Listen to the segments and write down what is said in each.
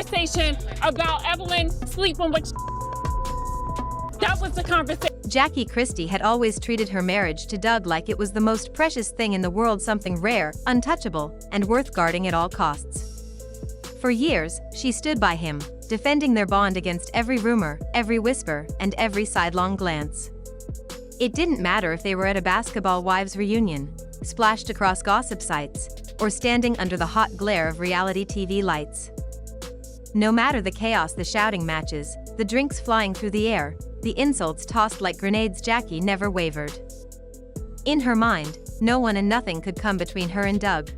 conversation about Evelyn sleeping with. That was the conversation. Jackie Christie had always treated her marriage to Doug like it was the most precious thing in the world, something rare, untouchable, and worth guarding at all costs. For years, she stood by him, defending their bond against every rumor, every whisper, and every sidelong glance. It didn't matter if they were at a basketball wives reunion, splashed across gossip sites, or standing under the hot glare of reality TV lights. No matter the chaos, the shouting matches, the drinks flying through the air, the insults tossed like grenades, Jackie never wavered. In her mind, no one and nothing could come between her and Doug.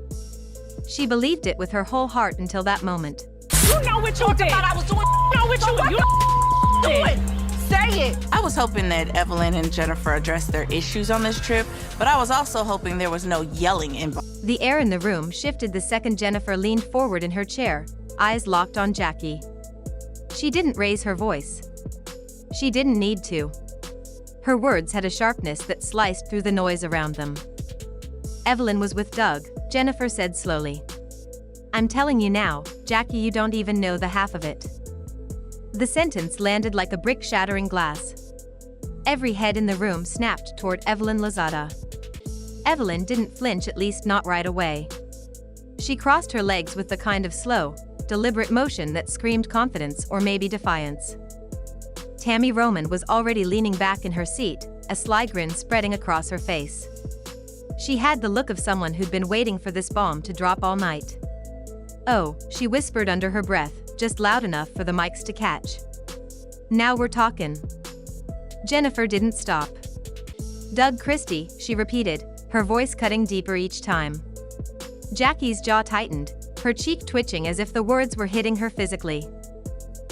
She believed it with her whole heart until that moment. You know what you did. I was doing. You know what you did. Say it. I was hoping that Evelyn and Jennifer addressed their issues on this trip, but I was also hoping there was no yelling involved. The air in the room shifted the second Jennifer leaned forward in her chair, eyes locked on Jackie. She didn't raise her voice. She didn't need to. Her words had a sharpness that sliced through the noise around them. Evelyn was with Doug, Jennifer said slowly. I'm telling you now, Jackie, you don't even know the half of it. The sentence landed like a brick shattering glass. Every head in the room snapped toward Evelyn Lozada. Evelyn didn't flinch, at least not right away. She crossed her legs with the kind of slow, deliberate motion that screamed confidence or maybe defiance. Tammy Roman was already leaning back in her seat, a sly grin spreading across her face. She had the look of someone who'd been waiting for this bomb to drop all night. Oh, she whispered under her breath, just loud enough for the mics to catch. Now we're talking. Jennifer didn't stop. Doug Christie, she repeated, her voice cutting deeper each time. Jackie's jaw tightened, her cheek twitching as if the words were hitting her physically.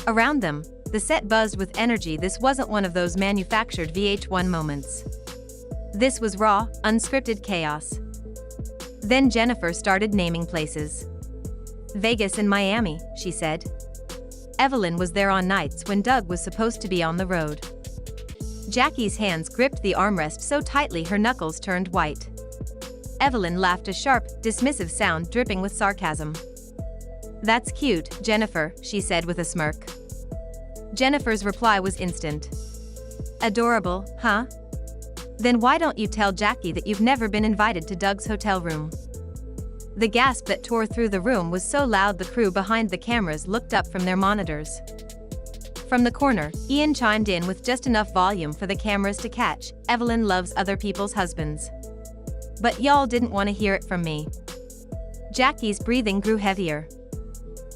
Around them, the set buzzed with energy. This wasn't one of those manufactured VH1 moments. This was raw, unscripted chaos. Then Jennifer started naming places. Vegas and Miami, she said. Evelyn was there on nights when Doug was supposed to be on the road. Jackie's hands gripped the armrest so tightly her knuckles turned white. Evelyn laughed, a sharp, dismissive sound dripping with sarcasm. That's cute, Jennifer, she said with a smirk. Jennifer's reply was instant. Adorable, huh? Then why don't you tell Jackie that you've never been invited to Doug's hotel room? The gasp that tore through the room was so loud the crew behind the cameras looked up from their monitors. From the corner, Ian chimed in with just enough volume for the cameras to catch. Evelyn loves other people's husbands. But y'all didn't want to hear it from me. Jackie's breathing grew heavier.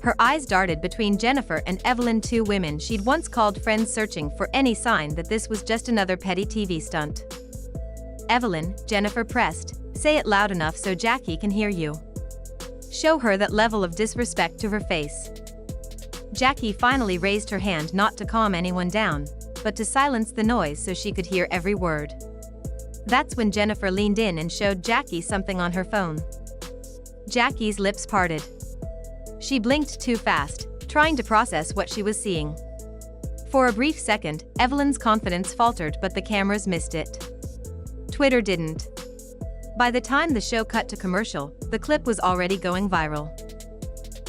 Her eyes darted between Jennifer and Evelyn, two women she'd once called friends, searching for any sign that this was just another petty TV stunt. Evelyn, Jennifer pressed, say it loud enough so Jackie can hear you. Show her that level of disrespect to her face. Jackie finally raised her hand, not to calm anyone down, but to silence the noise so she could hear every word. That's when Jennifer leaned in and showed Jackie something on her phone. Jackie's lips parted. She blinked too fast, trying to process what she was seeing. For a brief second, Evelyn's confidence faltered, but the cameras missed it. Twitter didn't. By the time the show cut to commercial, the clip was already going viral.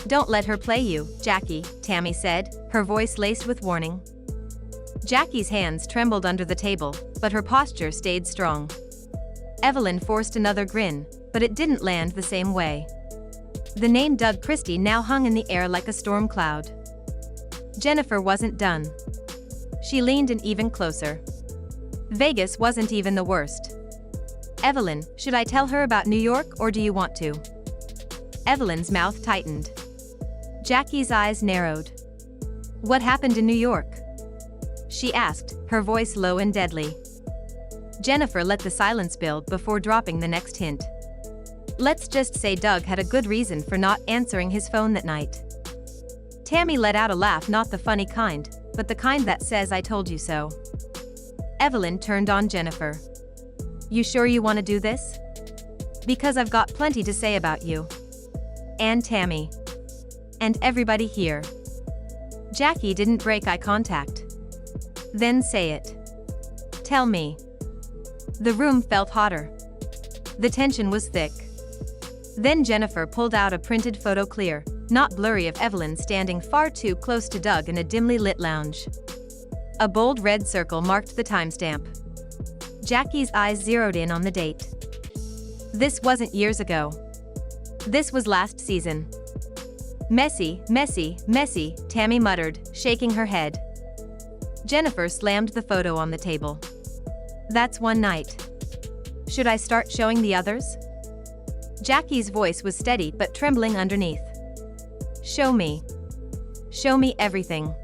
Don't let her play you, Jackie, Tammy said, her voice laced with warning. Jackie's hands trembled under the table, but her posture stayed strong. Evelyn forced another grin, but it didn't land the same way. The name Doug Christie now hung in the air like a storm cloud. Jennifer wasn't done. She leaned in even closer. Vegas wasn't even the worst. Evelyn, should I tell her about New York, or do you want to? Evelyn's mouth tightened. Jackie's eyes narrowed. What happened in New York? She asked, her voice low and deadly. Jennifer let the silence build before dropping the next hint. Let's just say Doug had a good reason for not answering his phone that night. Tammy let out a laugh, not the funny kind, but the kind that says I told you so. Evelyn turned on Jennifer. You sure you want to do this? Because I've got plenty to say about you. And Tammy. And everybody here. Jackie didn't break eye contact. Then say it. Tell me. The room felt hotter. The tension was thick. Then Jennifer pulled out a printed photo, clear, not blurry, of Evelyn standing far too close to Doug in a dimly lit lounge. A bold red circle marked the timestamp. Jackie's eyes zeroed in on the date. This wasn't years ago. This was last season. Messy, messy, messy, Tammy muttered, shaking her head. Jennifer slammed the photo on the table. That's one night. Should I start showing the others? Jackie's voice was steady but trembling underneath. Show me. Show me everything.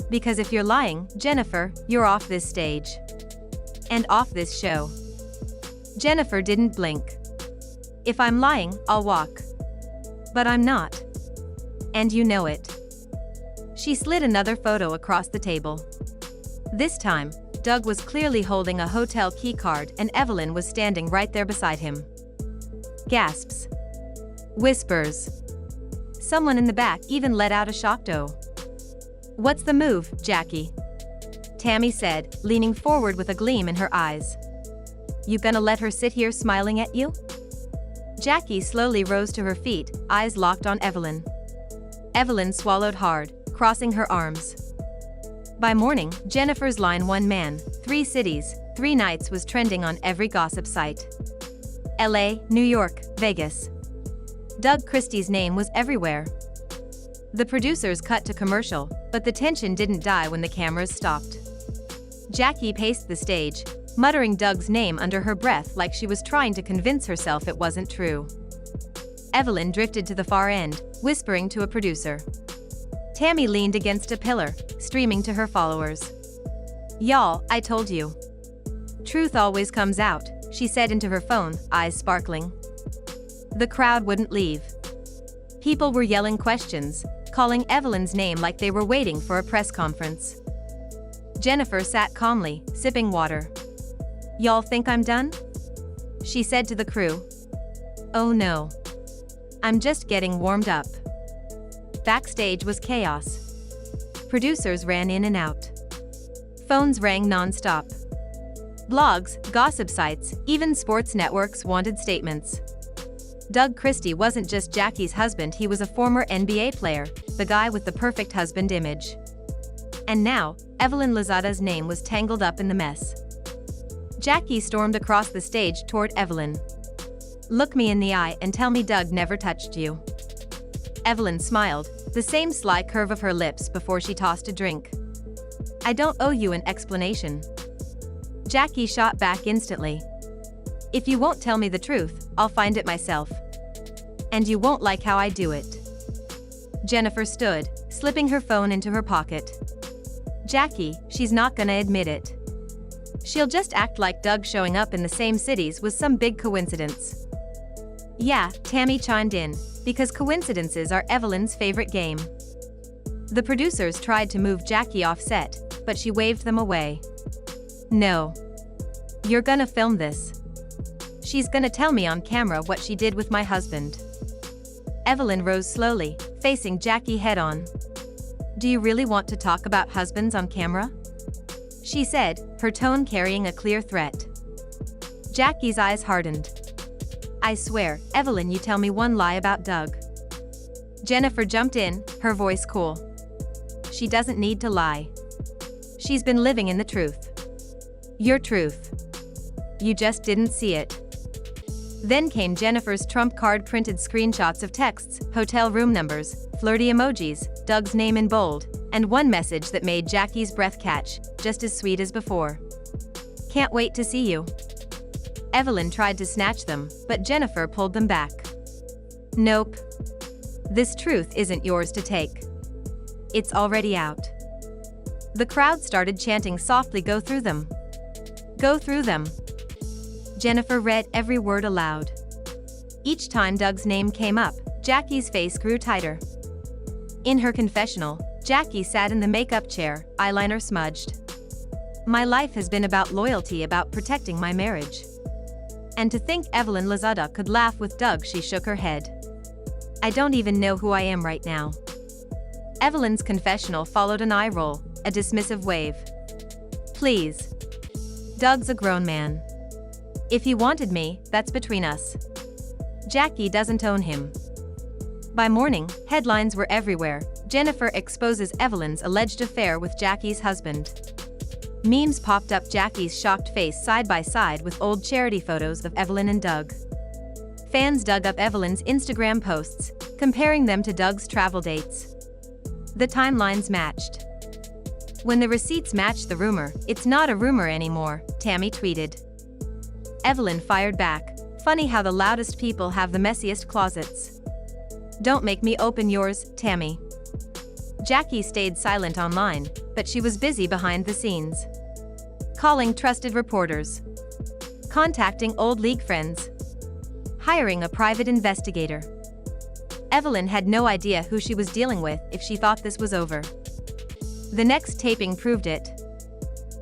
Because if you're lying, Jennifer, you're off this stage. And off this show. Jennifer didn't blink. If I'm lying, I'll walk. But I'm not. And you know it. She slid another photo across the table. This time, Doug was clearly holding a hotel key card and Evelyn was standing right there beside him. Gasps. Whispers. Someone in the back even let out a shocked "Oh." "What's the move, Jackie?" Tammy said, leaning forward with a gleam in her eyes. "You gonna let her sit here smiling at you?" Jackie slowly rose to her feet, eyes locked on Evelyn. Evelyn swallowed hard, crossing her arms. By morning, Jennifer's line "One man, 3 cities, 3 nights" was trending on every gossip site. LA, New York, Vegas. Doug Christie's name was everywhere. The producers cut to commercial, but the tension didn't die when the cameras stopped. Jackie paced the stage, muttering Doug's name under her breath like she was trying to convince herself it wasn't true. Evelyn drifted to the far end, whispering to a producer. Tammy leaned against a pillar, streaming to her followers. "Y'all, I told you. Truth always comes out," she said into her phone, eyes sparkling. The crowd wouldn't leave. People were yelling questions, calling Evelyn's name like they were waiting for a press conference. Jennifer sat calmly, sipping water. "Y'all think I'm done?" she said to the crew. "Oh no. I'm just getting warmed up." Backstage was chaos. Producers ran in and out. Phones rang non-stop. Blogs, gossip sites, even sports networks wanted statements. Doug Christie wasn't just Jackie's husband, he was a former NBA player, the guy with the perfect husband image. And now, Evelyn Lozada's name was tangled up in the mess. Jackie stormed across the stage toward Evelyn. "Look me in the eye and tell me Doug never touched you." Evelyn smiled, the same sly curve of her lips before she tossed a drink. "I don't owe you an explanation." Jackie shot back instantly. "If you won't tell me the truth, I'll find it myself. And you won't like how I do it." Jennifer stood, slipping her phone into her pocket. "Jackie, she's not gonna admit it. She'll just act like Doug showing up in the same cities was some big coincidence." "Yeah," Tammy chimed in, because coincidences are Evelyn's favorite game. The producers tried to move Jackie off set, but she waved them away. "No. You're gonna film this. She's gonna tell me on camera what she did with my husband." Evelyn rose slowly, facing Jackie head-on. "Do you really want to talk about husbands on camera?" she said, her tone carrying a clear threat. Jackie's eyes hardened. "I swear, Evelyn, you tell me one lie about Doug." Jennifer jumped in, her voice cool. "She doesn't need to lie. She's been living in the truth. Your truth. You just didn't see it." Then came Jennifer's trump card printed screenshots of texts, hotel room numbers, flirty emojis, Doug's name in bold, and one message that made Jackie's breath catch, just as sweet as before. "Can't wait to see you." Evelyn tried to snatch them, but Jennifer pulled them back. "Nope. This truth isn't yours to take. It's already out." The crowd started chanting softly, "Go through them. Go through them." Jennifer read every word aloud. Each time Doug's name came up, Jackie's face grew tighter. In her confessional, Jackie sat in the makeup chair, eyeliner smudged. "My life has been about loyalty, about protecting my marriage." And to think Evelyn Lozada could laugh with Doug, she shook her head. "I don't even know who I am right now." Evelyn's confessional followed an eye roll, a dismissive wave. "Please. Doug's a grown man. If he wanted me, that's between us. Jackie doesn't own him." By morning, headlines were everywhere. Jennifer exposes Evelyn's alleged affair with Jackie's husband. Memes popped up Jackie's shocked face side by side with old charity photos of Evelyn and Doug. Fans dug up Evelyn's Instagram posts, comparing them to Doug's travel dates. The timelines matched. When the receipts matched the rumor, it's not a rumor anymore, Tammy tweeted. Evelyn fired back, funny how the loudest people have the messiest closets. Don't make me open yours, Tammy. Jackie stayed silent online, but she was busy behind the scenes. Calling trusted reporters. Contacting old league friends. Hiring a private investigator. Evelyn had no idea who she was dealing with if she thought this was over. The next taping proved it.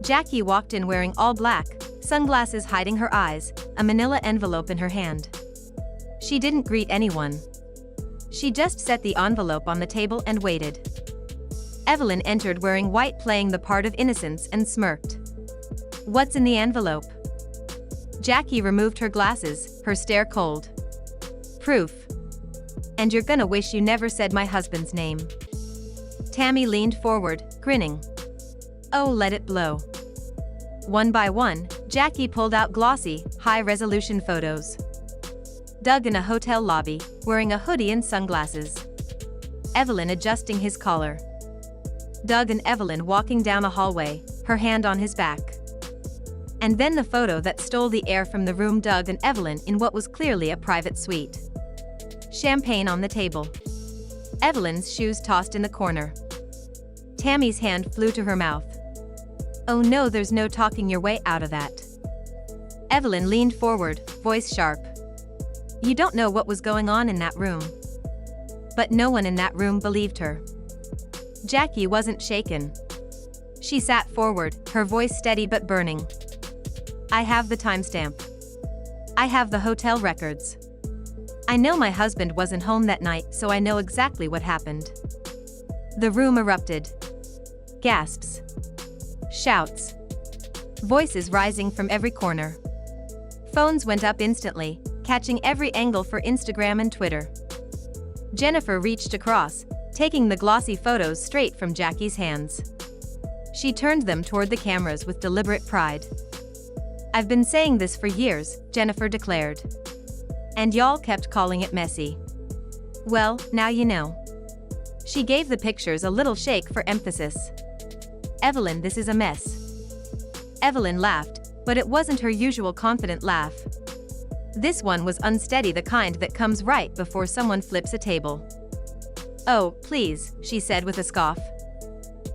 Jackie walked in wearing all black, sunglasses hiding her eyes, a manila envelope in her hand. She didn't greet anyone. She just set the envelope on the table and waited. Evelyn entered wearing white, playing the part of innocence, and smirked. What's in the envelope? Jackie removed her glasses, her stare cold. Proof. And you're gonna wish you never said my husband's name. Tammy leaned forward, grinning. Oh, let it blow. One by one, Jackie pulled out glossy, high-resolution photos. Doug in a hotel lobby, wearing a hoodie and sunglasses. Evelyn adjusting his collar. Doug and Evelyn walking down a hallway, her hand on his back. And then the photo that stole the air from the room, Doug and Evelyn in what was clearly a private suite. Champagne on the table. Evelyn's shoes tossed in the corner. Tammy's hand flew to her mouth. Oh no, there's no talking your way out of that. Evelyn leaned forward, voice sharp. You don't know what was going on in that room. But no one in that room believed her. Jackie wasn't shaken. She sat forward, her voice steady but burning. I have the timestamp. I have the hotel records. I know my husband wasn't home that night, so I know exactly what happened. The room erupted. Gasps. Shouts. Voices rising from every corner. Phones went up instantly, catching every angle for Instagram and Twitter. Jennifer reached across, taking the glossy photos straight from Jackie's hands. She turned them toward the cameras with deliberate pride. I've been saying this for years, Jennifer declared. And y'all kept calling it messy. Well, now you know. She gave the pictures a little shake for emphasis. Evelyn, this is a mess. Evelyn laughed, but it wasn't her usual confident laugh. This one was unsteady, the kind that comes right before someone flips a table. Oh, please, she said with a scoff.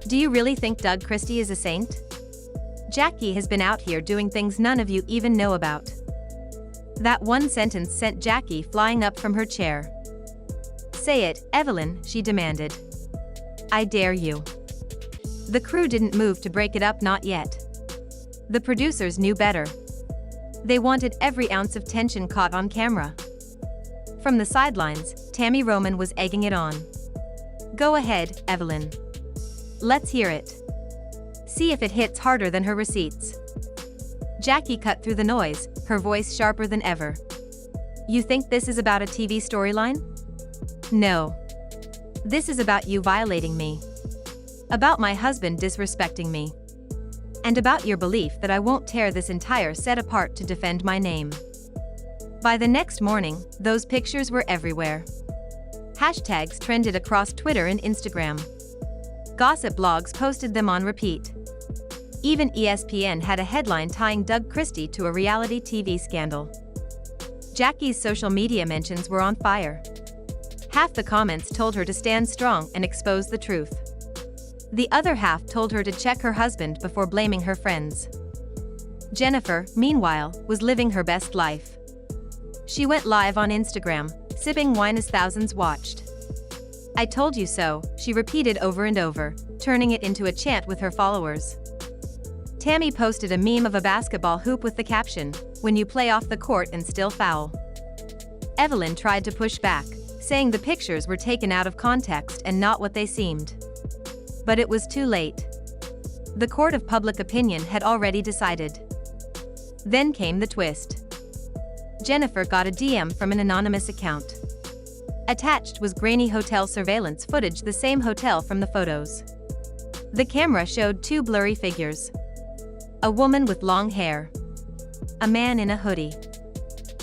Do you really think Doug Christie is a saint? Jackie has been out here doing things none of you even know about. That one sentence sent Jackie flying up from her chair. Say it, Evelyn, she demanded. I dare you. The crew didn't move to break it up, not yet. The producers knew better. They wanted every ounce of tension caught on camera. From the sidelines, Tammy Roman was egging it on. Go ahead, Evelyn. Let's hear it. See if it hits harder than her receipts. Jackie cut through the noise, her voice sharper than ever. You think this is about a TV storyline? No. This is about you violating me. About my husband disrespecting me. And about your belief that I won't tear this entire set apart to defend my name. By the next morning, those pictures were everywhere. Hashtags trended across Twitter and Instagram. Gossip blogs posted them on repeat. Even ESPN had a headline tying Doug Christie to a reality TV scandal. Jackie's social media mentions were on fire. Half the comments told her to stand strong and expose the truth. The other half told her to check her husband before blaming her friends. Jennifer, meanwhile, was living her best life. She went live on Instagram, sipping wine as thousands watched. I told you so, she repeated over and over, turning it into a chant with her followers. Tammy posted a meme of a basketball hoop with the caption, "When you play off the court and still foul." Evelyn tried to push back, saying the pictures were taken out of context and not what they seemed. But it was too late. The court of public opinion had already decided. Then came the twist. Jennifer got a DM from an anonymous account. Attached was grainy hotel surveillance footage, the same hotel from the photos. The camera showed two blurry figures. A woman with long hair. A man in a hoodie.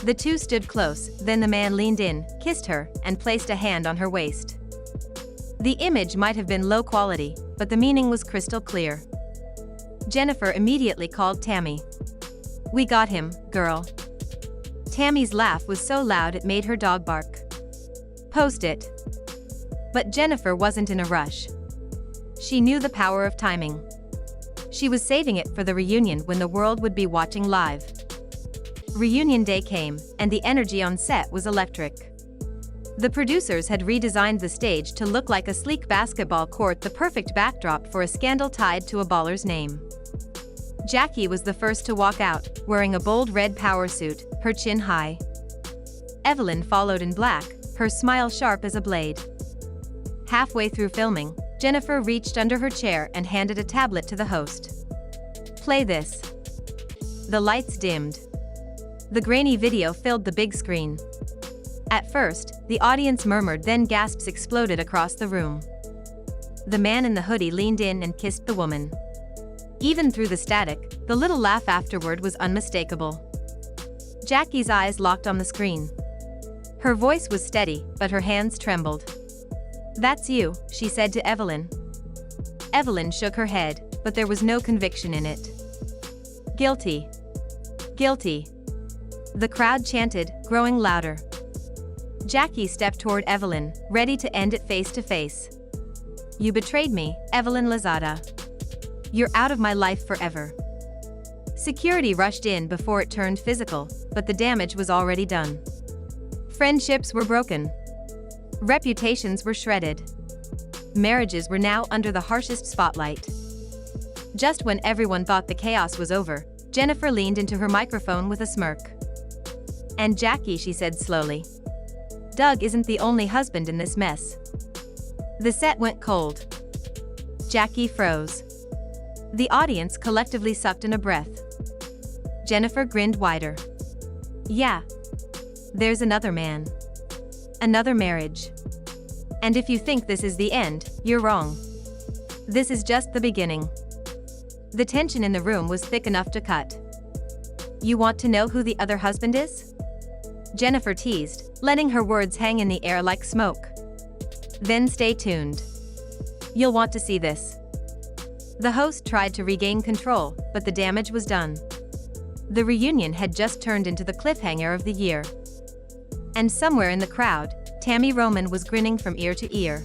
The two stood close, then the man leaned in, kissed her, and placed a hand on her waist. The image might have been low quality, but the meaning was crystal clear. Jennifer immediately called Tammy. "We got him, girl." Tammy's laugh was so loud it made her dog bark. "Post it." But Jennifer wasn't in a rush. She knew the power of timing. She was saving it for the reunion when the world would be watching live. Reunion day came, and the energy on set was electric. The producers had redesigned the stage to look like a sleek basketball court, the perfect backdrop for a scandal tied to a baller's name. Jackie was the first to walk out, wearing a bold red power suit, her chin high. Evelyn followed in black, her smile sharp as a blade. Halfway through filming, Jennifer reached under her chair and handed a tablet to the host. "Play this." The lights dimmed. The grainy video filled the big screen. At first, the audience murmured, then gasps exploded across the room. The man in the hoodie leaned in and kissed the woman. Even through the static, the little laugh afterward was unmistakable. Jackie's eyes locked on the screen. Her voice was steady, but her hands trembled. "That's you," she said to Evelyn. Evelyn shook her head, but there was no conviction in it. "Guilty. Guilty." The crowd chanted, growing louder. Jackie stepped toward Evelyn, ready to end it face to face. "You betrayed me, Evelyn Lozada. You're out of my life forever." Security rushed in before it turned physical, but the damage was already done. Friendships were broken. Reputations were shredded. Marriages were now under the harshest spotlight. Just when everyone thought the chaos was over, Jennifer leaned into her microphone with a smirk. "And Jackie," she said slowly, "Doug isn't the only husband in this mess." The set went cold. Jackie froze. The audience collectively sucked in a breath. Jennifer grinned wider. "Yeah. There's another man. Another marriage. And if you think this is the end, you're wrong. This is just the beginning." The tension in the room was thick enough to cut. "You want to know who the other husband is?" Jennifer teased, letting her words hang in the air like smoke. "Then stay tuned. You'll want to see this." The host tried to regain control, but the damage was done. The reunion had just turned into the cliffhanger of the year. And somewhere in the crowd, Tammy Roman was grinning from ear to ear.